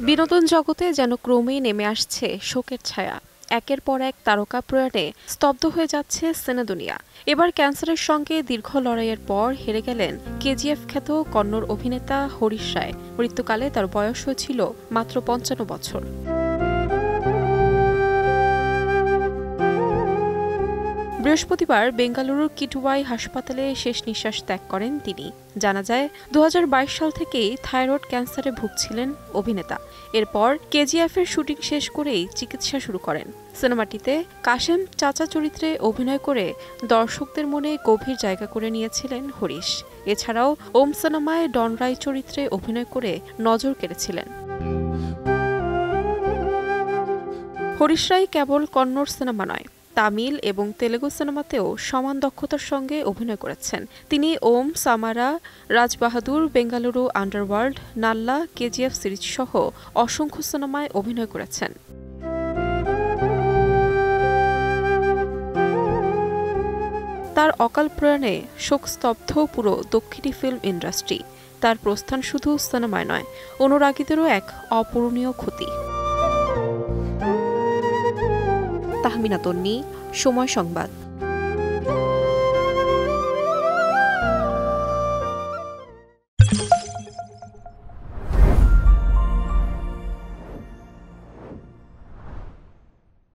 বিনোদন জগতে যেন ক্রমেই নেমে আসছে শোকের ছায়া। একের পর এক তারকা প্রয়াণে স্তব্ধ হয়ে যাচ্ছে সিনেদুনিয়া। এবার ক্যান্সারের সঙ্গে দীর্ঘ লড়াইয়ের পর হেরে গেলেন কেজিএফ খ্যাত কন্নড় অভিনেতা হরিশ রায়। মৃত্যুকালে তার বয়স হয়েছিল মাত্র ৫৫ বছর। বৃহস্পতিবার বেঙ্গালুরুর কিটওয়াই হাসপাতালে শেষ নিঃশ্বাস ত্যাগ করেন তিনি। জানা যায় ২০২২ সাল থেকেই থাইরয়েড ক্যান্সারে ভুগছিলেন অভিনেতা। এরপর কেজিএফের শুটিং শেষ করেই চিকিৎসা শুরু করেন। সিনেমাটিতে কাশেম চাচা চরিত্রে অভিনয় করে দর্শকদের মনে গভীর জায়গা করে নিয়েছিলেন হরিশ। এছাড়াও ওম সিনেমায় ডন রায় চরিত্রে অভিনয় করে নজর কেড়েছিলেন। হরিশ রায় কেবল কন্নড় সিনেমা নয়, তামিল এবং তেলেগু সিনেমাতেও সমান দক্ষতার সঙ্গে অভিনয় করেছেন তিনি। ওম, সামারা, রাজবাহাদুর, বেঙ্গালুরু আন্ডারওয়ার্ল্ড, নাল্লা, কেজিএফ সিরিজ সহ অসংখ্য সিনেমায় অভিনয় করেছেন। তার অকাল প্রয়াণে শোকস্তব্ধ পুরো দক্ষিণী ফিল্ম ইন্ডাস্ট্রি। তার প্রস্থান শুধু সিনেমায় নয়, অনুরাগীদেরও এক অপূরণীয় ক্ষতি। তাহমিনা তন্নি, সময় সংবাদ।